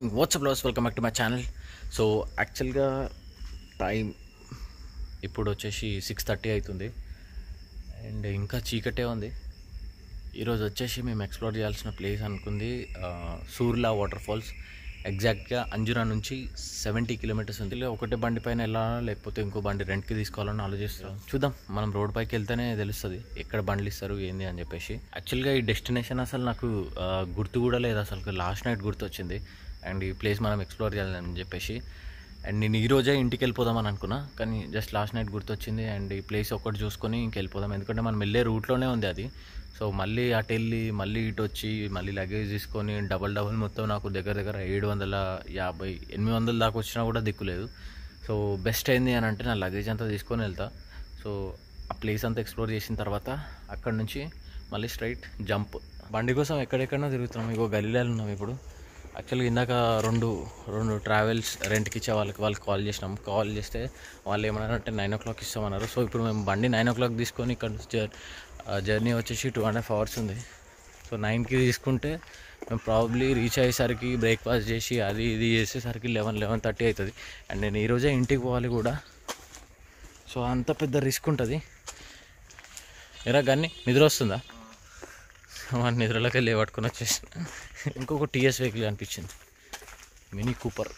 WhatsApp lovers welcome back to my channel. So యాక్చువల్గా time ఇప్పుడు వచ్చేసి 6:30 అవుతుంది అండ్ ఇంకా చీకటే ఉంది. ఈరోజు వచ్చేసి మేము ఎక్స్ప్లోర్ చేయాల్సిన ప్లేస్ అనుకుంది సూర్లా వాటర్ ఫాల్స్. ఎగ్జాక్ట్గా అంజురా నుంచి 70 కిలోమీటర్స్ ఉంది. ఒకటే బండి పైన వెళ్ళాలా లేకపోతే ఇంకో బండి రెంట్కి తీసుకోవాలని ఆలోచిస్తాం. చూద్దాం, మనం రోడ్ పైకి వెళ్తేనే తెలుస్తుంది ఎక్కడ బండ్లు ఇస్తారు ఏంది అని చెప్పేసి. యాక్చువల్గా ఈ డెస్టినేషన్ అసలు నాకు గుర్తు కూడా లేదు, అసలు లాస్ట్ నైట్ గుర్తు వచ్చింది అండ్ ఈ ప్లేస్ మనం ఎక్స్ప్లోర్ చేయాలని చెప్పేసి. అండ్ నేను ఈరోజే ఇంటికి వెళ్ళిపోదామని అనుకున్నా, కానీ జస్ట్ లాస్ట్ నైట్ గుర్తొచ్చింది అండ్ ఈ ప్లేస్ ఒక్కటి చూసుకొని ఇంకెళ్ళిపోదాం. ఎందుకంటే మనం వెళ్ళే రూట్లోనే ఉంది అది. సో మళ్ళీ అటు వెళ్ళి మళ్ళీ ఇటు వచ్చి మళ్ళీ లగేజ్ తీసుకొని డబల్ మొత్తం నాకు దగ్గర 750-800 దాకా వచ్చినా కూడా దిక్కులేదు. సో బెస్ట్ అయింది అని అంటే నా లగేజ్ అంతా తీసుకొని వెళ్తా. సో ఆ ప్లేస్ అంతా ఎక్స్ప్లోర్ చేసిన తర్వాత అక్కడ నుంచి మళ్ళీ స్ట్రైట్ జంప్. బండి కోసం ఎక్కడెక్కడో తిరుగుతున్నాం. ఇగో గలీలాలు ఉన్నాం ఇప్పుడు. యాక్చువల్గా ఇందాక రెండు ట్రావెల్స్ రెంట్కి ఇచ్చే వాళ్ళకి కాల్ చేసినాం. కాల్ చేస్తే వాళ్ళు ఏమన్నారంటే 9 o'clock ఇస్తామన్నారు. సో ఇప్పుడు మేము బండి 9 o'clock తీసుకొని ఇక్కడ జర్నీ వచ్చేసి 2.5 hours ఉంది. సో 9కి తీసుకుంటే మేము ప్రాబబ్లీ రీచ్ అయ్యేసరికి బ్రేక్ఫాస్ట్ చేసి అది ఇది చేసేసరికి 11-11:30 అవుతుంది. అండ్ నేను ఈరోజే ఇంటికి పోవాలి కూడా. సో అంత పెద్ద రిస్క్ ఉంటుంది. ఎరా గన్ని నిద్ర వస్తుందా? మన నిద్రలోకి వెళ్ళి పట్టుకొని వచ్చేసిన. ఇంకొక టీఎస్ వెహికల్ అనిపించింది, మినీ కూపర్.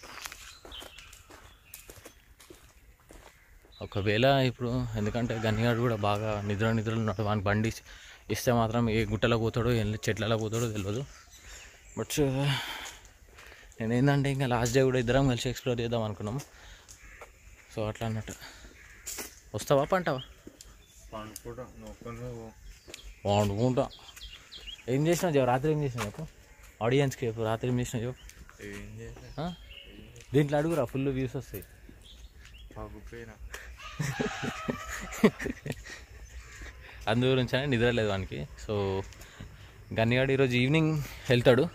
ఒకవేళ ఇప్పుడు ఎందుకంటే గన్నిగాడు కూడా బాగా నిద్రలు ఉన్నాడు, వానికి బండి ఇస్తే మాత్రం ఏ గుట్టలో పోతాడో ఏ చెట్లలో పోతాడో తెలియదు. బట్ నేనేందంటే ఇంకా లాస్ట్ డే కూడా ఇద్దరం కలిసి ఎక్స్ప్లోర్ చేద్దాం అనుకున్నాము. సో అట్లా అన్నట్టు. వస్తావా పంటావా? వండుకుంటా. ఏం చేసినావు చెప్పు, రాత్రి ఏం చేసినావు చెప్పు ఆడియన్స్కి చెప్పు. రాత్రి ఏం చేసినావు చెప్పు. దీంట్లో అడుగురా, ఫుల్ వ్యూస్ వస్తాయి. అందు గురించి అని నిద్ర లేదు వానికి. సో గన్నిగాడు ఈరోజు ఈవినింగ్ వెళ్తాడు.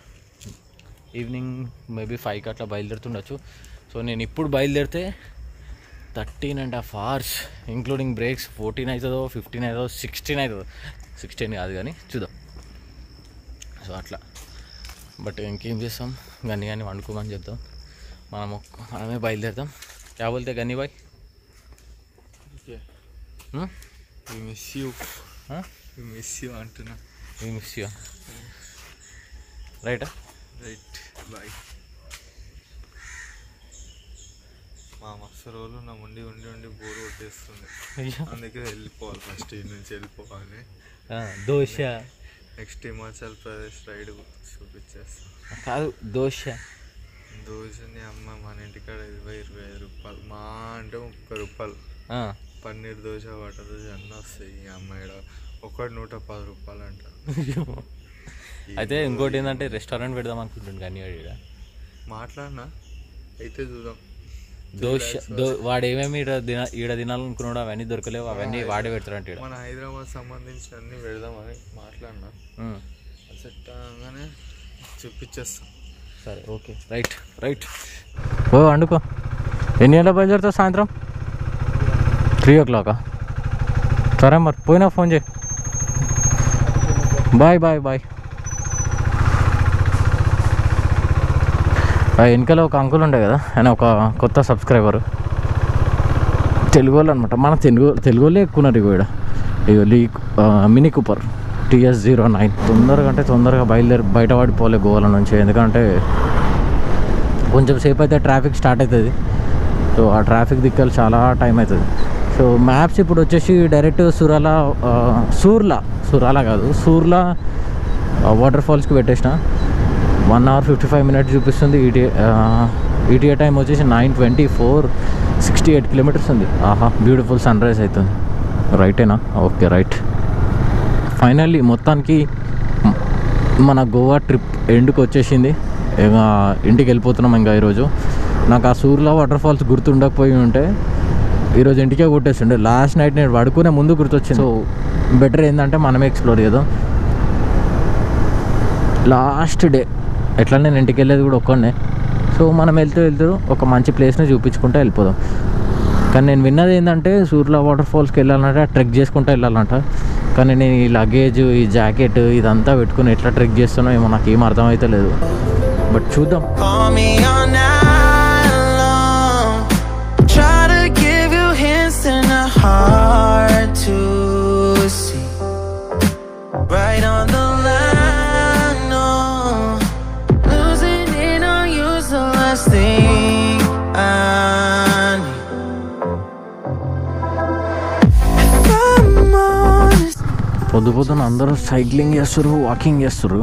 ఈవినింగ్ మేబీ 5కి అట్లా బయలుదేరుతుండొచ్చు. సో నేను ఇప్పుడు బయలుదేరితే 13.5 hours ఇంక్లూడింగ్ బ్రేక్స్. 14 అవుతుందో 15 అవుతుందో 16 అవుతుందో. 16 కాదు కానీ చూద్దాం. సో అట్లా. బట్ ఇంకేం చేస్తాం, గన్ని వండుకోమని చెప్తాం. మనమే బయలుదేరుతాం. క్యా బోల్తే గన్ని బాయ్? అంటున్నా. రైటా? Right boy. మా మస్తు రోజులు నా ఉండి బోర్ కొట్టేస్తుంది. అందుకే వెళ్ళిపోవాలి, ఫస్ట్ ఈ నుంచి వెళ్ళిపోవాలి. దోశ నెక్స్ట్ హిమాచల్ ప్రదేశ్ రైడ్ చూపించేస్తాం. కాదు దోశని అమ్మ మన ఇంటికాడ 20-25 రూపాయలు, మా అంటే 30 రూపాయలు. పన్నీర్ దోశ, వాటర్ దోశ అన్నీ వస్తాయి. ఈ అమ్మాయి ఒకటి 110 రూపాయలు అంట. అయితే ఇంకోటి ఏంటంటే రెస్టారెంట్ పెడదాం అనుకుంటుంది కానీ మాట్లాడినా అయితే చూద్దాం. దోశ వాడు ఏమేమి ఈడ తినాలనుకున్నాడు అవన్నీ దొరకలేవు, అవన్నీ వాడే పెడతాడంటే. మన హైదరాబాద్ సంబంధించిన అన్ని పెడదామని మాట్లాడినా. సెట్ అవగానే చూపించేస్తాం. సరే ఓకే రైట్. ఓ వండుకో. ఎన్ని గంటల బయలుదేరుతావు? సాయంత్రం 3 o'clock. సరే మరి పోయినా ఫోన్ చేయి. బాయ్. వెనకాల ఒక అంకుల్ ఉండే కదా, ఆయన ఒక కొత్త సబ్స్క్రైబరు, తెలుగు వాళ్ళు అనమాట. మన తెలుగు వాళ్ళే ఎక్కువ ఉన్నారు. ఇగో మినీ కూపర్ TS09. తొందరగా బయట పడిపోలే గోవాల నుంచి. ఎందుకంటే కొంచెం సేపు అయితే ట్రాఫిక్ స్టార్ట్ అవుతుంది. సో ఆ ట్రాఫిక్ దిక్కలు చాలా టైం అవుతుంది. సో మ్యాప్స్ ఇప్పుడు వచ్చేసి డైరెక్ట్ సూర్లా వాటర్ ఫాల్స్కి పెట్టేసిన. 1 hour 55 minutes చూపిస్తుంది. ఈటీఏ టైం వచ్చేసి 9:24, 68 kilometers ఉంది. ఆహా, బ్యూటిఫుల్ సన్ రైజ్ అవుతుంది. రైటేనా? Okay right. ఫైనల్లీ మొత్తానికి మన గోవా ట్రిప్ ఎండ్కి వచ్చేసింది. ఇంటికి వెళ్ళిపోతున్నాం ఇంకా ఈరోజు. నాకు ఆ సూర్లా వాటర్ ఫాల్స్ గుర్తుండకపోయి ఉంటే ఈరోజు ఇంటికే కొట్టేస్తుండే. లాస్ట్ నైట్ నేను పడుకునే ముందు గుర్తొచ్చింది. సో బెటర్ ఏంటంటే మనమే ఎక్స్ప్లోర్ చేద్దాం. లాస్ట్ డే ఎట్లా నేను ఇంటికి వెళ్ళేది కూడా ఒక్కడే. సో మనం వెళ్తూ ఒక మంచి ప్లేస్ని చూపించుకుంటూ వెళ్ళిపోదాం. కానీ నేను విన్నది ఏంటంటే సూర్లా వాటర్ ఫాల్స్కి వెళ్ళాలంటే ట్రెక్ చేసుకుంటూ వెళ్ళాలంట. కానీ నేను ఈ లగేజ్, ఈ జాకెట్ ఇదంతా పెట్టుకుని ఎట్లా ట్రెక్ చేస్తున్నా ఏమో నాకు ఏం అర్థమైతే లేదు. బట్ చూద్దాం. పొద్దు పొద్దున అందరూ సైక్లింగ్ చేస్తారు, వాకింగ్ చేస్తారు,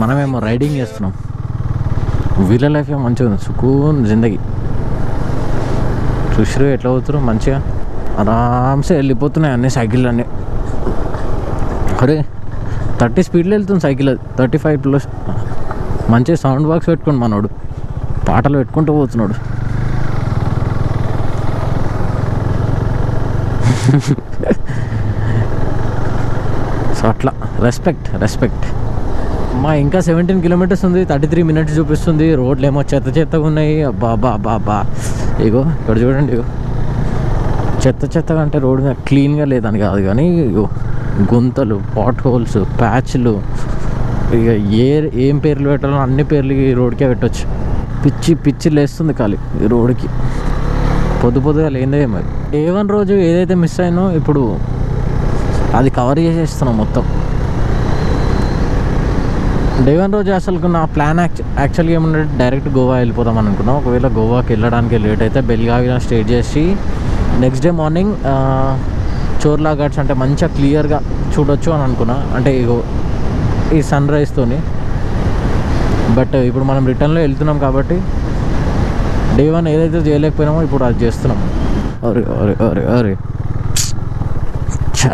మనమేమో రైడింగ్ చేస్తున్నాం. వీళ్ళ లైఫ్ ఏమో మంచిగా ఉంది, సుకూన్ జిందగీ. చూసిరు ఎట్లా పోతారు, మంచిగా ఆరామ్సే వెళ్ళిపోతున్నాయి అన్ని సైకిల్ అన్నీ. అరే 30 స్పీడ్లో వెళ్తుంది సైకిల్, అది 35+. మంచిగా సౌండ్ బాక్స్ పెట్టుకోండి మనోడు, పాటలు పెట్టుకుంటూ పోతున్నాడు. సో అట్లా రెస్పెక్ట్. మా ఇంకా 17 కిలోమీటర్స్ ఉంది, 33 మినిట్స్ చూపిస్తుంది. రోడ్లు ఏమో చెత్తగా ఉన్నాయి. అబ్బా ఇగో ఇక్కడ చూడండి, ఇగో చెత్తగా అంటే రోడ్డు మీద క్లీన్గా లేదని కాదు కానీ ఇగో గుంతలు, పాట్ హోల్స్, ప్యాచ్లు, ఇక ఏం పేర్లు పెట్టాలో అన్ని పేర్లు ఈ రోడ్కే పెట్టవచ్చు. పిచ్చి లేస్తుంది ఖాళీ ఈ రోడ్డుకి. పొద్దుగా లేదే మరి. Day 1 రోజు ఏదైతే మిస్ అయినో ఇప్పుడు అది కవర్ చేసేస్తున్నాం మొత్తం. Day 1 రోజు అసలు నా ప్లాన్ యాక్చువల్గా ఏమన్నా డైరెక్ట్ గోవా వెళ్ళిపోదాం అనుకున్నాం. ఒకవేళ గోవాకి వెళ్ళడానికి లేట్ అయితే బెల్గావిలో స్టే చేసి నెక్స్ట్ డే మార్నింగ్ చోర్లా ఘాట్స్ అంటే మంచిగా క్లియర్గా చూడొచ్చు అని అనుకున్నా, అంటే ఈ సన్ రైజ్తోని. బట్ ఇప్పుడు మనం రిటర్న్లో వెళ్తున్నాం కాబట్టి Day 1 ఏదైతే చేయలేకపోయినామో ఇప్పుడు అది చేస్తున్నాం. అరే చా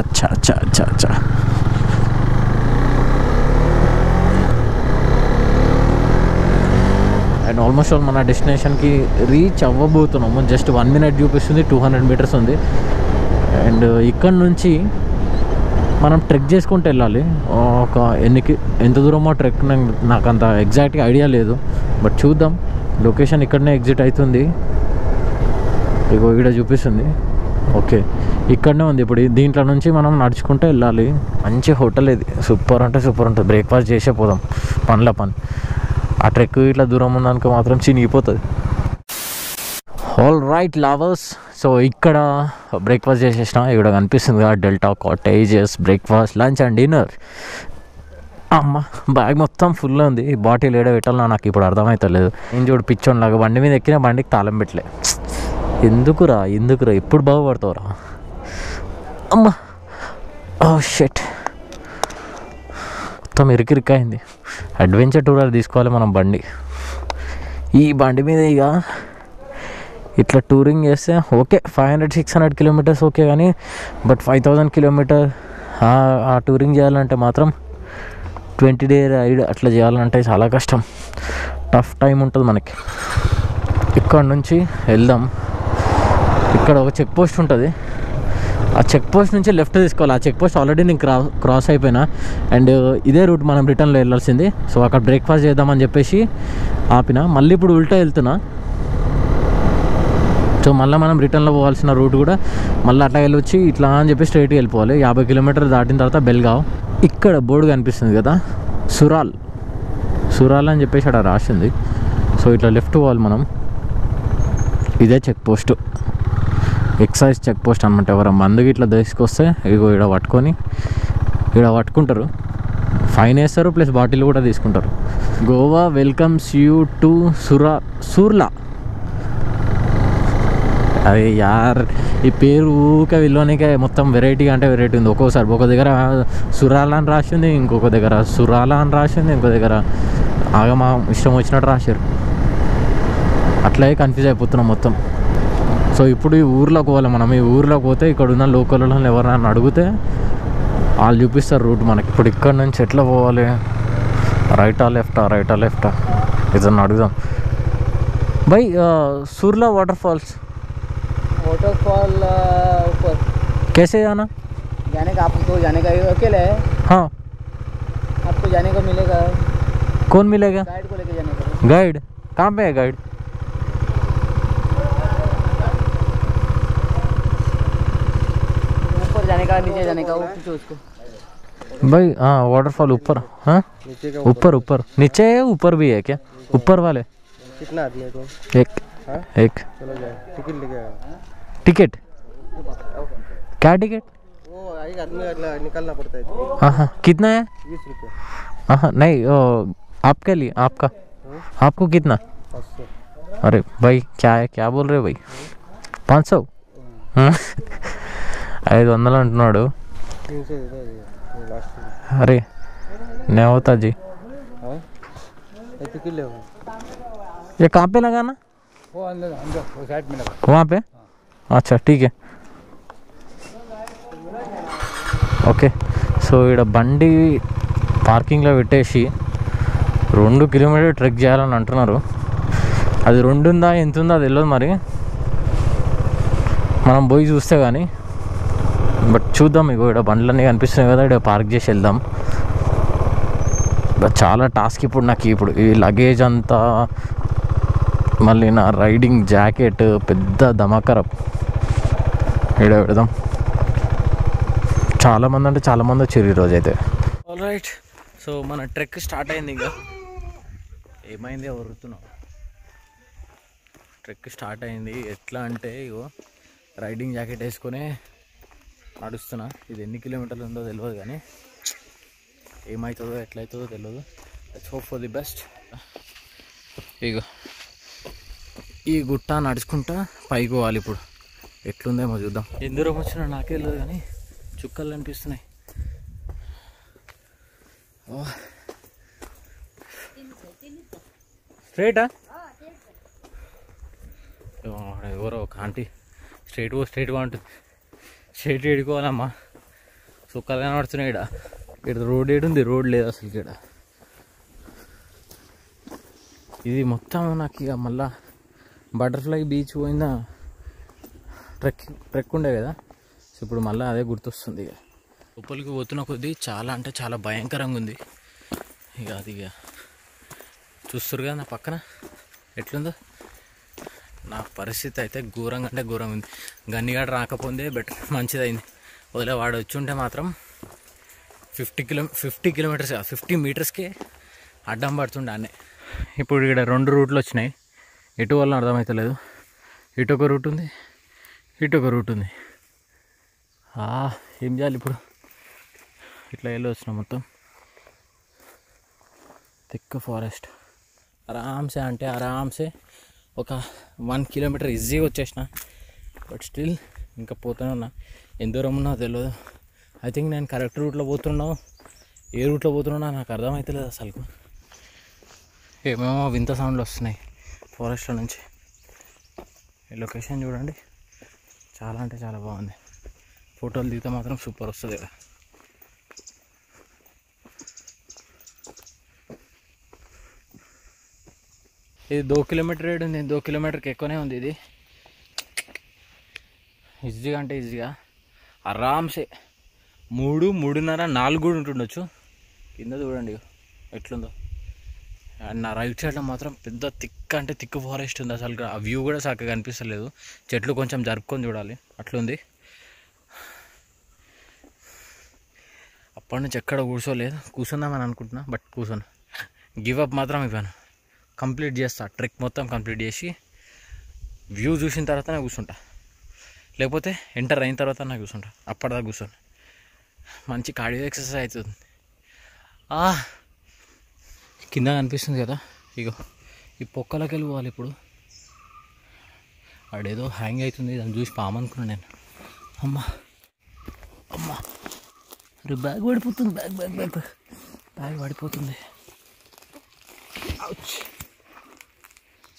అండ్ ఆల్మోస్ట్ ఆల్ మన డెస్టినేషన్కి రీచ్ అవ్వబోతున్నాము. జస్ట్ 1 minute చూపిస్తుంది, 200 meters ఉంది. అండ్ ఇక్కడ నుంచి మనం ట్రెక్ చేసుకుంటూ వెళ్ళాలి. ఎంత దూరమో ట్రెక్ నాకు అంత ఎగ్జాక్ట్గా ఐడియా లేదు, బట్ చూద్దాం. లొకేషన్ ఇక్కడనే ఎగ్జిట్ అవుతుంది, ఇగో ఇక్కడ చూపిస్తుంది. ఓకే ఇక్కడనే ఉంది. ఇప్పుడు దీంట్లో నుంచి మనం నడుచుకుంటూ వెళ్ళాలి. మంచి హోటల్ ఇది, సూపర్ అంటే సూపర్ ఉంటుంది. బ్రేక్ఫాస్ట్ చేసే పోదాం, పని. ఆ ట్రెక్ ఇట్లా దూరం ఉందనుకో మాత్రం చినిగిపోతుంది. ఆల్ రైట్ లవర్స్, సో ఇక్కడ బ్రేక్ఫాస్ట్ చేసేసిన. ఇక్కడ కనిపిస్తుంది కదా delta cottages, breakfast, lunch and dinner. అమ్మ బ్యాగ్ మొత్తం ఫుల్ ఉంది. ఈ బాటిల్ ఏడ పెట్టాలో నాకు ఇప్పుడు అర్థమవుతలేదు. నేను చూడు పిచ్చోన్లాగా బండి మీద ఎక్కిన, బండికి తాళం పెట్టలే. ఎందుకురా ఎప్పుడు బాగుపడతావురా. అమ్మ ఓ షెట్, మొత్తం ఇరికిరికైంది. అడ్వెంచర్ టూర్ తీసుకోవాలి మనం బండి. ఈ బండి మీద ఇక ఇట్లా టూరింగ్ చేస్తే ఓకే 500-600 kilometers ఓకే, కానీ బట్ 5000 kilometers ఆ టూరింగ్ చేయాలంటే మాత్రం 20-day రైడ్ అట్లా చేయాలంటే చాలా కష్టం, టఫ్ టైం ఉంటుంది మనకి. ఇక్కడ నుంచి వెళ్దాం. ఇక్కడ ఒక చెక్ పోస్ట్ ఉంటుంది, ఆ చెక్ పోస్ట్ నుంచి లెఫ్ట్ తీసుకోవాలి. ఆ చెక్ పోస్ట్ ఆల్రెడీ నేను క్రాస్ అయిపోయినా. అండ్ ఇదే రూట్ మనం రిటర్న్లో వెళ్ళాల్సింది. సో అక్కడ బ్రేక్ఫాస్ట్ చేద్దామని చెప్పేసి ఆపిన. మళ్ళీ ఇప్పుడు ఉల్టా వెళ్తున్నా. సో మళ్ళీ మనం రిటర్న్లో పోవాల్సిన రూట్ కూడా మళ్ళీ అట్లా వెళ్ళొచ్చి ఇట్లా అని చెప్పి స్ట్రైట్గా వెళ్ళిపోవాలి. 50 kilometers దాటిన తర్వాత బెల్గావ్. ఇక్కడ బోర్డు కనిపిస్తుంది కదా, సురాల్ అని చెప్పేసి అక్కడ రాసింది. సో ఇట్లా లెఫ్ట్ పోవాలి మనం. ఇదే check post, excise check post అనమాట. ఎవరు మందుకి ఇట్లా తీసుకొస్తే ఇగో ఇక్కడ పట్టుకుంటారు, ఫైన్ వేస్తారు, ప్లస్ బాటిల్ కూడా తీసుకుంటారు. Goa welcomes you to Surla. అదే యార్, ఈ పేరు ఊక విలువనికే మొత్తం వెరైటీగా అంటే వెరైటీ ఉంది. ఒక్కోసారి ఒక దగ్గర సురాలా అని రాసింది, ఇంకొక దగ్గర సురాలా అని రాసింది, ఇంకో దగ్గర ఆగమా ఇష్టం వచ్చినట్టు రాశారు. అట్లే కన్ఫ్యూజ్ అయిపోతున్నాం మొత్తం. సో ఇప్పుడు ఈ ఊర్లోకి పోవాలి మనం. ఈ ఊర్లోకి పోతే ఇక్కడ ఉన్న లోకల్ వాళ్ళని ఎవరైనా అడిగితే వాళ్ళు చూపిస్తారు రూట్ మనకి. ఇప్పుడు ఇక్కడ నుంచి ఎట్లా పోవాలి, రైటా లెఫ్టా ఇదన్నా అడుగుదాం. भाई सुरला वाटरफॉल ऊपर कैसे जाना? जाने का आपको जाने का अकेले है? हाँ आपको जाने को मिलेगा। कौन मिलेगा? गाइड को लेके जाने का। गाइड कहाँ पे है गाइड? ऊपर जाने का, नीचे जाने का, वो पूछो उसको। भाई हाँ वाटरफॉल ऊपर, हाँ ऊपर ऊपर नीचे है, ऊपर भी है क्या? ऊपर वाले कितना आदमी है तुम? एक एक चलो जाए, टिकट लेके आओ। टिकट, क्या टिकट? वो एक आदमी निकालना पड़ता है, हाँ हाँ कितना है? 20 रुपये। हाँ हाँ नहीं आपके लिए, आपका आपको कितना? 500। अरे भाई क्या है, क्या बोल रहे हो भाई? 500 500 అంటున్నాడు. 300 दे दो लास्ट में। अरे नहीं होता जी. हाँ टिकट ले ये कहाँ पे लगाना? वो अंदर अंदर वो साइड में लगा। वहाँ पे? अच्छा ठीक है ఓకే. సో ఇక్కడ బండి పార్కింగ్లో పెట్టేసి 2 కిలోమీటర్ ట్రెక్ చేయాలని అంటున్నారు. అది 2 ఉందా ఎంత ఉందో తెలియదు మరి, మనం పోయి చూస్తే కానీ. బట్ చూద్దాం, ఇగో ఇక్కడ బండ్లన్నీ కనిపిస్తున్నాయి కదా, ఇక్కడ పార్క్ చేసి వెళ్దాం. బట్ చాలా టాస్క్ ఇప్పుడు నాకు, ఇప్పుడు ఈ లగేజ్ అంతా, మళ్ళీ నా రైడింగ్ జాకెట్ పెద్ద ధమాకరం. ఇక్కడ పెడదాం. చాలామంది అంటే చాలామంది వచ్చారు ఈరోజు అయితే. ఆల్ రైట్, సో మన ట్రెక్ స్టార్ట్ అయింది. ఇక ఏమైంది వరుతున్నావు, ట్రెక్ స్టార్ట్ అయింది. ఎట్లా అంటే ఇగో రైడింగ్ జాకెట్ వేసుకొని నడుస్తున్నా. ఇది ఎన్ని కిలోమీటర్లు ఉందో తెలియదు కానీ ఏమవుతుందో ఎట్లయితుందో తెలియదు. Let's hope for the best. ఇగో ఈ గుట్ట నడుచుకుంటా పైకి పోవాలి. ఇప్పుడు ఎట్లుందేమో చూద్దాం. ఎందరో వచ్చినా నాకే లేదు కానీ చుక్కలు కనిపిస్తున్నాయి. స్ట్రైటా? ఎవరో ఒక ఆంటీ స్ట్రైట్గా ఉంటుంది. స్ట్రైట్ ఏడుకోవాలమ్మా, చుక్కలు కనబడుతున్నాయి. ఇక్కడ రోడ్ ఏడుంది, రోడ్ లేదు అసలు ఇక్కడ. ఇది మొత్తం నాకు ఇక మళ్ళా బటర్ఫ్లై బీచ్ పోయిన ట్రెక్ ఉండే కదా, సో ఇప్పుడు మళ్ళీ అదే గుర్తొస్తుంది. ఇక లోపలికి పోతున్న కొద్దీ చాలా అంటే చాలా భయంకరంగా ఉంది. ఇక అది ఇక చూస్తురు కదా నా పక్కన ఎట్లుందో. నా పరిస్థితి అయితే ఘోరంగా అంటే ఘోరంగా ఉంది. గన్నిగాడు రాకపోతే బెటర్, మంచిదైంది. వదిలే వాడు వచ్చి ఉంటే మాత్రం 50 కిలోమీటర్స్ 50 మీటర్స్కే అడ్డం పడుతుండే అన్నే. ఇప్పుడు ఇక్కడ 2 రూట్లు వచ్చినాయి, ఎటు వల్ల అర్థమవుతలేదు. ఇటు ఒక రూట్ ఉంది, ఇటు ఒక రూట్ ఉంది. ఏం చేయాలి ఇప్పుడు? ఇట్లా వెళ్ళి వచ్చినాం. మొత్తం థిక్ ఫారెస్ట్. ఆరామ్సే అంటే ఆరామ్సే ఒక 1 కిలోమీటర్ ఈజీగా వచ్చేసిన. బట్ స్టిల్ ఇంకా పోతూనే ఉన్నా. ఎంత దూరం ఉన్నా తెలియదు. ఐ థింక్ నేను కరెక్ట్ రూట్లో పోతున్నావు, ఏ రూట్లో పోతున్నా నాకు అర్థమవుతలేదు అసలు. ఏమేమో వింత సౌండ్లు వస్తున్నాయి ఫారెస్ట్లో నుంచి. ఈ లొకేషన్ చూడండి, చాలా అంటే చాలా బాగుంది. ఫోటోలు దిగితే మాత్రం సూపర్ వస్తుంది కదా. ఇది 2 కిలోమీటర్ రేడ్ ఉంది, 2 కిలోమీటర్కి ఎక్కువనే ఉంది. ఇది ఈజీగా అంటే ఈజీగా ఆరామ్సే 3, 3.5, 4 కూడా ఉంటుండొచ్చు. కింద చూడండి ఎట్లుందో. అండ్ నా రైట్ సైడ్లో మాత్రం పెద్ద థిక్ అంటే థిక్ ఫారెస్ట్ ఉంది. అసలు ఆ వ్యూ కూడా చక్కగా కనిపిస్తలేదు. చెట్లు కొంచెం జరుపుకొని చూడాలి, అట్లుంది. అప్పటి నుంచి ఎక్కడ కూర్చుందామని అనుకుంటున్నా, బట్ కూర్చోను. గివ్ అప్ మాత్రం ఇవ్వను. కంప్లీట్ చేస్తా, ట్రెక్ మొత్తం కంప్లీట్ చేసి వ్యూ చూసిన తర్వాతనే కూర్చుంటా, లేకపోతే ఎంటర్ అయిన తర్వాత నాకు కూర్చుంటా. అప్పటిదాకా కూర్చోను. మంచి కార్డియో ఎక్సర్సైజ్ అవుతుంది. కింద కనిపిస్తుంది కదా, ఇగో ఈ పొక్కలకి వెళ్ళి పోవాలి ఇప్పుడు. ఆడేదో హ్యాంగ్ అవుతుంది, దాన్ని చూసి పాము అనుకున్నాను నేను. అమ్మా అమ్మా, అరే బ్యాగ్ పడిపోతుంది, బ్యాగ్ పడిపోతుంది.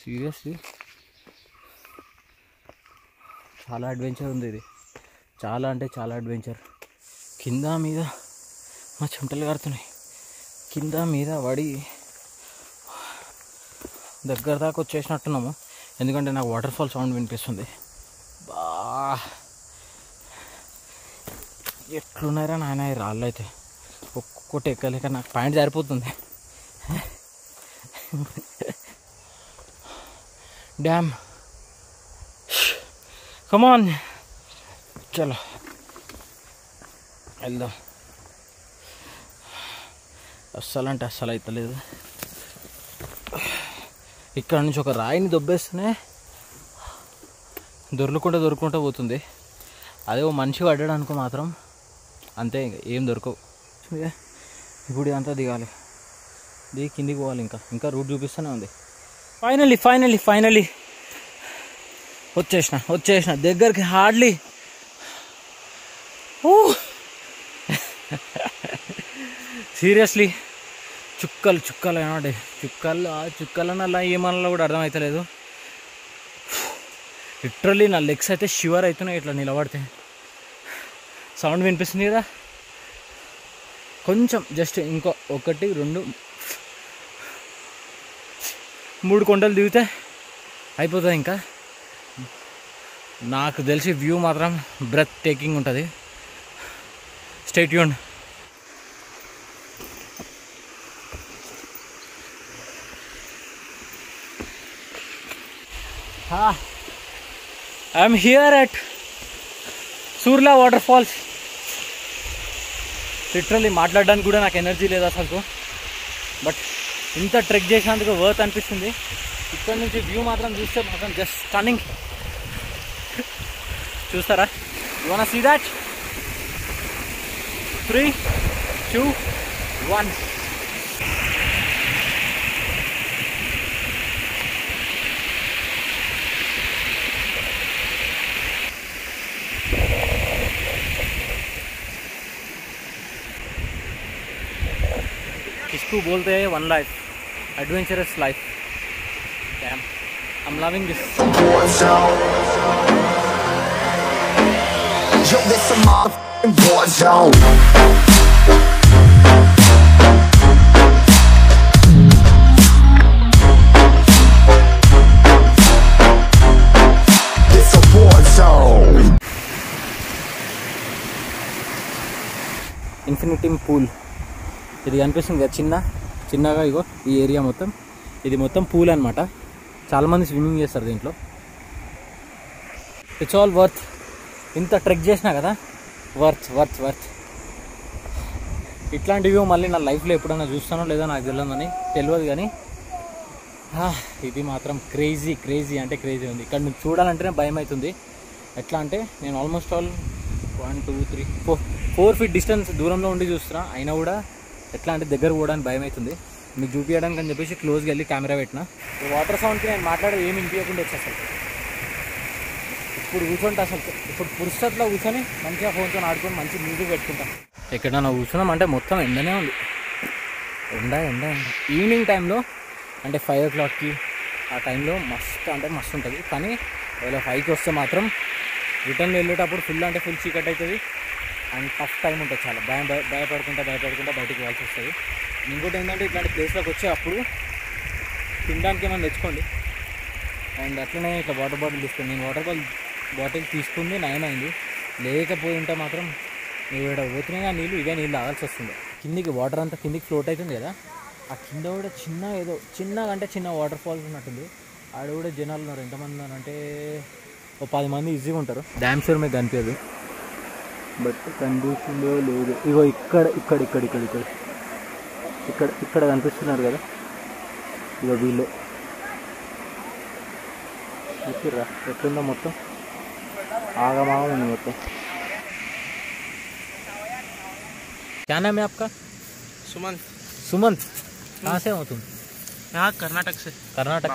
సీరియస్లీ చాలా అడ్వెంచర్ ఉంది ఇది, చాలా అంటే చాలా అడ్వెంచర్. కింద మీద మా చెమటలు కారుతున్నాయి. కింద మీద పడి దగ్గర దాకా వచ్చేసినట్టున్నాము, ఎందుకంటే నాకు వాటర్ ఫాల్ సౌండ్ వినిపిస్తుంది. బా ఎట్లున్నారా నాయన ఈ రాళ్ళు అయితే, ఒక్కొక్కటి ఎక్కలేక నాకు పాయింట్ సరిపోతుంది. డ్యామ్, కమాన్ చలో వెళ్దాం. అస్సలు అంటే అస్సలు అవుతలేదు. ఇక్కడ నుంచి ఒక రాయిని దొబ్బేస్తూనే దొరుకుంటూ పోతుంది. అదే ఓ మనిషి పడ్డాడనుకో మాత్రం అంతే, ఏం దొరకవు. ఇప్పుడు ఇదంతా దిగాలి, దిగి కిందికి పోవాలి. ఇంకా రూట్ చూపిస్తూనే ఉంది. ఫైనల్లీ వచ్చేసిన దగ్గరికి. హార్డ్లీ సీరియస్లీ చుక్కలు ఏమంటే చుక్కలనల్లా ఏమన్నా కూడా అర్థమవుతలేదు. లిటరల్లీ నా లెగ్స్ అయితే షివర్ అవుతున్నాయి ఇట్లా నిలబడితే. సౌండ్ వినిపిస్తుంది కదా కొంచెం, జస్ట్ ఇంకో 1 2 3 కొండలు దిగితే అయిపోతుంది. ఇంకా నాకు తెలిసి వ్యూ మాత్రం బ్రెత్ టేకింగ్ ఉంటుంది. Stay tuned. I'm here at Surla water falls. Literally మాట్లాడడానికి కూడా నాకు ఎనర్జీ లేదు అసలు. బట్ ఇంత ట్రెక్ చేసినందుకు వర్త్ అనిపిస్తుంది. ఇక్కడ నుంచి వ్యూ మాత్రం చూస్తే మాత్రం జస్ట్ స్టన్నింగ్. చూస్తారా? You want see that? 3 2 1. इसको बोलते हैं one life, adventurous life. Damn, I'm loving this. Yo, this a motherfucking war zone. This a war zone. Infinity pool ఇది కనిపిస్తుంది కదా చిన్నగా. ఇగో ఈ ఏరియా మొత్తం ఇది మొత్తం పూల్ అనమాట. చాలామంది స్విమ్మింగ్ చేస్తారు దీంట్లో. It's all worth. ఇంత ట్రెక్ చేసినా కదా, వర్త్. ఇట్లాంటి వ్యూ మళ్ళీ నా లైఫ్లో ఎప్పుడైనా చూస్తానో లేదో నాకు తెలియదు కానీ ఇది మాత్రం క్రేజీ అంటే క్రేజీ ఉంది. ఇక్కడ నుంచి చూడాలంటేనే భయం అవుతుంది. ఎట్లా అంటే నేను ఆల్మోస్ట్ ఆల్ 1 2 3 4 ఫీట్ డిస్టెన్స్ దూరంలో ఉండి చూస్తున్నా, అయినా కూడా ఎట్లా అంటే దగ్గర పోవడానికి భయం అవుతుంది. మీకు చూపించడానికి అని చెప్పేసి క్లోజ్కి వెళ్ళి కెమెరా పెట్టిన. ఈ వాటర్ సౌండ్కి నేను మాట్లాడేది ఏమి వినిపించకుండా వచ్చి అసలు ఇప్పుడు కూర్చుంటే ఇప్పుడు పురుషత్లో కూర్చొని మంచిగా ఫోన్తో ఆడుకొని మంచి మ్యూజిక్ పెట్టుకుంటాను. ఎక్కడన్నా కూర్చున్నాం అంటే మొత్తం ఎండనే ఉంది. ఎండ ఈవినింగ్ టైంలో అంటే 5 o'clockకి ఆ టైంలో మస్తు ఉంటుంది. కానీ ఒకవేళ 5కి వస్తే మాత్రం రిటర్న్ వెళ్ళేటప్పుడు ఫుల్ చీకట్ అవుతుంది అండ్ టఫ్ టైం ఉంటుంది. చాలా భయపడుకుంటా బయటికి వెళ్ళాల్సి వస్తుంది. ఇంకోటి ఏంటంటే ఇట్లాంటి ప్లేస్లోకి వచ్చే అప్పుడు తినడానికి ఏమైనా తెచ్చుకోండి. అండ్ అట్లనే ఇట్లా వాటర్ బాటిల్ తీసుకోండి. నేను వాటర్ బాటిల్ తీసుకుంది నయమైంది, లేకపోయి ఉంటే మాత్రం ఇక్కడ పోతున్నాయి ఆ నీళ్ళు ఇవే నీళ్ళు తాగాల్సి వస్తుంది. కిందికి వాటర్ అంతా కిందికి ఫ్లోట్ అవుతుంది కదా, ఆ కింద కూడా చిన్న వాటర్ ఫాల్స్ ఉన్నట్టుంది. ఆడ కూడా జనాలు ఉన్నారు. ఎంతమంది ఉన్నారు అంటే ఓ 10 మంది ఈజీగా ఉంటారు. డ్యామ్ షూర్ మీకు కనిపించదు, బట్ కనిపిస్తుందో లేదు. ఇగో ఇక్కడ కనిపిస్తున్నారు కదా, ఇగో వీళ్ళే. చూసిర్రా ఎట్లుందో మొత్తం ఆగమాగం ఉంది మొత్తం. क्या नाम है आपका? सुमंत. कहाँ से हो तुम? यहाँ कर्नाटक से. कर्नाटक,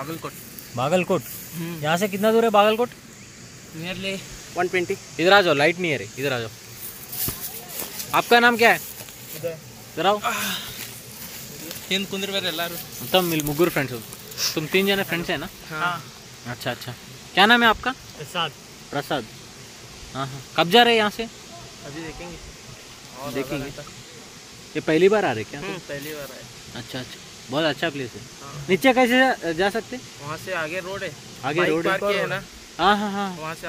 बागलकोट. यहाँ से कितना दूर है बागलकोट? नियरली 120. इधर आ जाओ, लाइट नहीं है रे, इधर आ जाओ. आपका नाम क्या है? इधर आओ. మొత్తం మీరు ముగ్గురు ఫ్రెండ్స్. तुम 3 जने फ्रेंड्स है ना? हाँ. अच्छा. क्या नाम है आपका? प्रसाद. हाँ. कब जा रहे हैं यहाँ से? अभी देखेंगे. ये पहली बार आ रहे क्या? पहली बार आए. अच्छा. बहुत अच्छा प्लेस है. नीचे कैसे जा सकते? वहाँ से आगे रोड है. आगे रोड है ना. हाँ. वहाँ से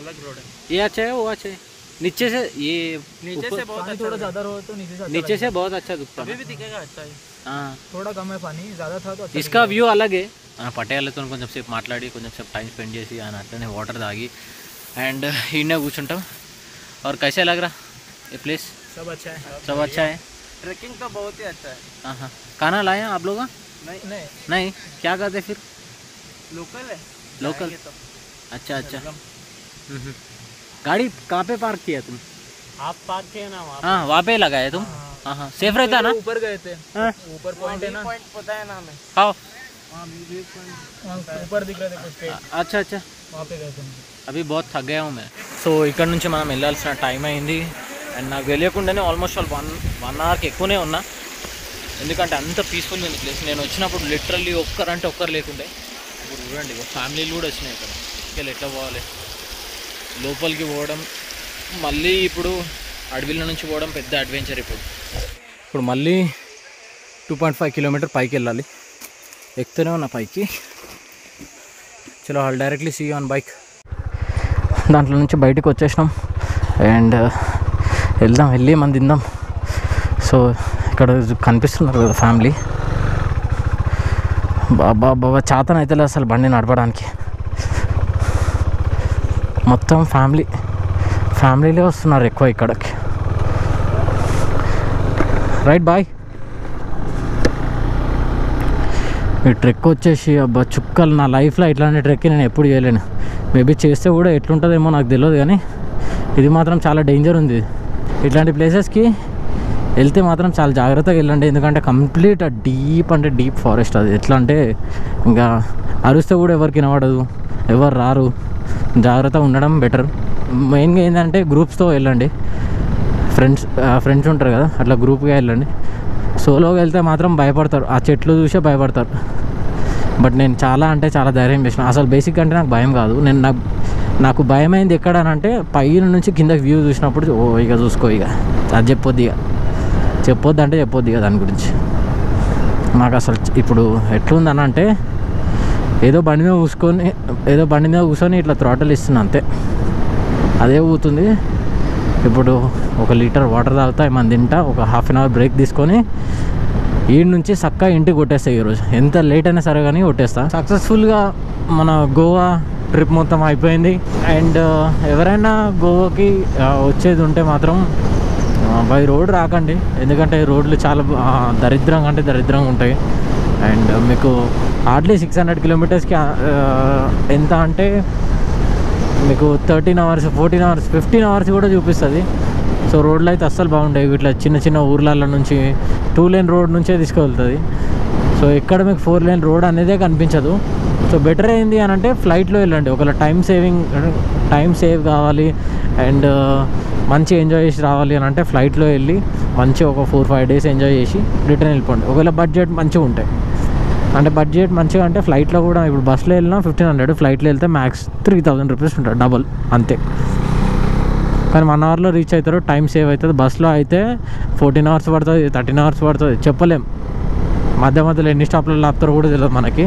अलग रोड है. ये अच्छा है वो अच्छा है. नीचे से से बहुत अच्छा. थोड़ा ज्यादा रोड तो नीचे से बहुत अच्छा दिखता है. अभी भी दिखेगा अच्छा है. हाँ. थोड़ा कम है पानी, ज्यादा था तो अच्छा. इसका వ్యూ అలాగే. పటేళ్ళతో కొంచెం సేపు మాట్లాడి కొంచెం సేపు టైం స్పెండ్ చేసి ఆయన అట్లనే వాటర్ తాగి అండ్ ఈయనే కూర్చుంటాం. और कैसे लग रहा ये प्लेस? सब अच्छा है. सब अच्छा है. ट्रैकिंग तो बहुत ही अच्छा है। हाँ, खाना लाए आप लोग? नहीं नहीं, क्या करते फिर? लोकल है। लोकल? जाएंगे तो अच्छा अच्छा। गाड़ी कहाँ पे पार्क किया तुम? आप पार्क किए ना वहाँ हाँ, वहाँ पे लगाए तुम? हाँ, सेफ रहता ना? ऊपर गए थे। हाँ। ऊपर पॉइंट है ना, पॉइंट पता है ना हमें। खाओ। ऊपर दिख रहे थे कुछ पेड़, अच्छा अच्छा। वहाँ पे गए थे। అవి बहुत थक गया हूँ मैं. సో ఇక్కడ నుంచి మనం వెళ్ళాల్సిన టైం అయింది. అండ్ నాకు తెలియకుండానే ఆల్మోస్ట్ ఆల్ 1 అవర్కి ఎక్కువనే ఉన్నా, ఎందుకంటే అంత పీస్ఫుల్గా ఉంది ప్లేస్. నేను వచ్చినప్పుడు లిటరల్లీ ఒక్కరంటే ఒక్కరు లేకుండే. ఇప్పుడు చూడండి ఫ్యామిలీలు కూడా వచ్చినాయి ఇక్కడ. ఇక్కడ ఎట్లా పోవాలి, లోపలికి పోవడం, మళ్ళీ ఇప్పుడు అడవిల నుంచి పోవడం పెద్ద అడ్వెంచర్. ఇప్పుడు మళ్ళీ 2.5 కిలోమీటర్ పైకి వెళ్ళాలి. ఎక్కుతూనే ఉన్నా పైకి. చలో all directly see on bike. దాంట్లో నుంచి బయటకు వచ్చేసినాం అండ్ వెళ్దాం, వెళ్ళి మనం తిందాం. సో ఇక్కడ కనిపిస్తున్నారు కదా ఫ్యామిలీ. బాబా చాతన అయితే అసలు బండి నడపడానికి. మొత్తం ఫ్యామిలీలే వస్తున్నారు ఎక్కువ ఇక్కడికి. Right bye. ఈ ట్రెక్ వచ్చేసి అబ్బా చుక్కలు, నా లైఫ్లో ఇట్లాంటి ట్రెక్ నేను ఎప్పుడు చేయలేను. మేబీ చేస్తే కూడా ఎట్లుంటుందేమో నాకు తెలియదు, కానీ ఇది మాత్రం చాలా డేంజర్ ఉంది. ఇట్లాంటి ప్లేసెస్కి వెళ్తే మాత్రం చాలా జాగ్రత్తగా వెళ్ళండి, ఎందుకంటే కంప్లీట్ డీప్ అంటే డీప్ ఫారెస్ట్. అది ఎట్లా అంటే ఇంకా అరుస్తే కూడా ఎవరికి వినపడదు, ఎవరు రారు. జాగ్రత్తగా ఉండడం బెటర్. మెయిన్గా ఏంటంటే గ్రూప్స్తో వెళ్ళండి, ఫ్రెండ్స్ ఉంటారు కదా, అట్లా గ్రూప్గా వెళ్ళండి. సోలోగా వెళ్తే మాత్రం భయపడతారు, ఆ చెట్లు చూసే భయపడతారు. బట్ నేను చాలా అంటే చాలా ధైర్యం చేసిన. అసలు బేసిక్ అంటే నాకు భయం కాదు. నాకు భయం అయింది ఎక్కడనంటే పైన నుంచి కిందకి వ్యూ చూసినప్పుడు, ఓ ఇక చూసుకో, ఇక అది చెప్పొద్దు ఇక దాని గురించి. నాకు అసలు ఇప్పుడు ఎట్లుందని అంటే ఏదో బండి మీద కూర్చొని ఇట్లా థ్రాటల్ ఇస్తున్నా అంతే, అదే ఊతుంది. ఇప్పుడు 1 లీటర్ వాటర్ తాగుతా, ఏమన్నా తింటా, ఒక హాఫ్ అన్ అవర్ బ్రేక్ తీసుకొని ఈ నుంచి చక్కగా ఇంటికి కొట్టేస్తాయి. ఈరోజు ఎంత లేట్ అయినా సరే కానీ కొట్టేస్తా. సక్సెస్ఫుల్గా మన గోవా ట్రిప్ మొత్తం అయిపోయింది. అండ్ ఎవరైనా గోవాకి వచ్చేది ఉంటే మాత్రం బై రోడ్ రాకండి, ఎందుకంటే రోడ్లు చాలా దరిద్రంగా ఉంటాయి. అండ్ మీకు హార్డ్లీ 600 కిలోమీటర్స్కి ఎంత అంటే మీకు 13 అవర్స్ 14 అవర్స్ 15 అవర్స్ కూడా చూపిస్తుంది. సో రోడ్లు అయితే అస్సలు బాగుంటాయి. ఇట్లా చిన్న ఊర్ల నుంచి 2 లేన్ రోడ్ నుంచే తీసుకువెళ్తుంది. సో ఇక్కడ మీకు 4 లేన్ రోడ్ అనేదే కనిపించదు. సో బెటర్ ఏంది అని అంటే ఫ్లైట్లో వెళ్ళండి. ఒకవేళ టైం సేవ్ కావాలి అండ్ మంచి ఎంజాయ్ చేసి రావాలి అని అంటే ఫ్లైట్లో వెళ్ళి మంచి ఒక 4-5 డేస్ ఎంజాయ్ చేసి రిటర్న్ వెళ్ళిపోండి. ఒకవేళ బడ్జెట్ మంచిగా ఉంటాయి అంటే, బడ్జెట్ మంచిగా అంటే ఫ్లైట్లో కూడా ఇప్పుడు బస్సులో వెళ్ళినా 1500, ఫ్లైట్లో వెళ్తే మ్యాక్స్ 3000 రూపీస్ ఉంటుంది, డబల్ అంతే. కానీ 1 అవర్లో రీచ్ అవుతారు, టైం సేవ్ అవుతుంది. బస్సులో అయితే 14 అవర్స్ పడుతుంది, 13 అవర్స్ పడుతుంది, చెప్పలేం. మధ్యలో ఎన్ని స్టాప్లలో ఆపుతారో కూడా తెలియదు మనకి.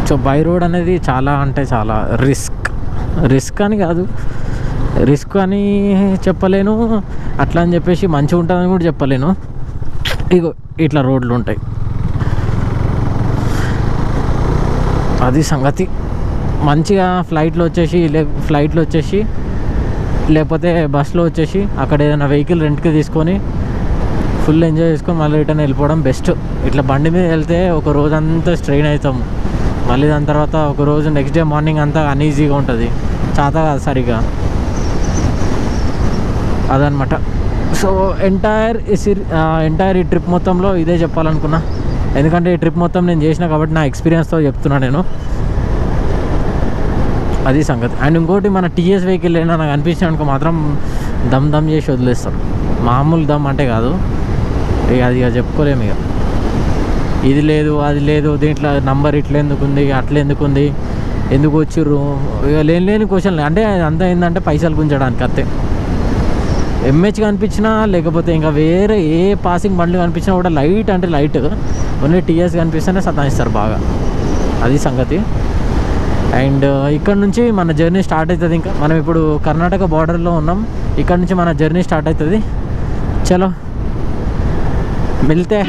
సో బై రోడ్ అనేది చాలా అంటే చాలా రిస్క్ అని కాదు, రిస్క్ అని చెప్పలేను, అట్లా అని చెప్పేసి మంచిగా ఉంటుందని కూడా చెప్పలేను. ఇగో ఇట్లా రోడ్లు ఉంటాయి, అది సంగతి. మంచిగా ఫ్లైట్లో వచ్చేసి లేకపోతే బస్సులో వచ్చేసి అక్కడ ఏదైనా వెహికల్ రెంట్కి తీసుకొని ఫుల్ ఎంజాయ్ చేసుకొని మళ్ళీ రిటర్న్ వెళ్ళిపోవడం బెస్ట్. ఇట్లా బండి మీద వెళ్తే ఒక రోజంతా స్ట్రెయిన్ అవుతాం, మళ్ళీ దాని తర్వాత ఒక రోజు నెక్స్ట్ డే మార్నింగ్ అంతా అన్ఈజీగా ఉంటుంది, చాత కాదు సరిగా, అదనమాట. సో ఎంటైర్ ఈ ట్రిప్ మొత్తంలో ఇదే చెప్పాలనుకున్నా, ఎందుకంటే ఈ ట్రిప్ మొత్తం నేను చేసిన కాబట్టి నా ఎక్స్పీరియన్స్తో చెప్తున్నా నేను, అది సంగతి. అండ్ ఇంకోటి, మన టీఎస్ వెహికల్ అయినా నాకు అనిపించిన అనుకో మాత్రం దమ్ చేసి వదిలేస్తాం. మామూలు దమ్ అంటే కాదు, ఇక అది ఇక చెప్పుకోలేము. ఇక ఇది లేదు అది లేదు, దీంట్లో నంబర్ ఇట్లా ఎందుకుంది అట్లా ఎందుకుంది, ఎందుకు వచ్చిర్రు, ఇక లేని క్వశ్చన్లు. అంటే అంతా ఏంటంటే పైసలు గుంజడానికి అంతే. ఎంహెచ్ కనిపించినా లేకపోతే ఇంకా వేరే ఏ పాసింగ్ బండ్లు కనిపించినా కూడా లైట్ అంటే లైట్, ఓన్లీ టీఎస్ కనిపిస్తేనే సతాయిస్తారు బాగా, అది సంగతి. అండ్ ఇక్కడ నుంచి మన జర్నీ స్టార్ట్ అవుతుంది. ఇంకా మనం ఇప్పుడు కర్ణాటక బార్డర్లో ఉన్నాం, ఇక్కడ నుంచి మన జర్నీ స్టార్ట్ అవుతుంది. చలో మిల్తే.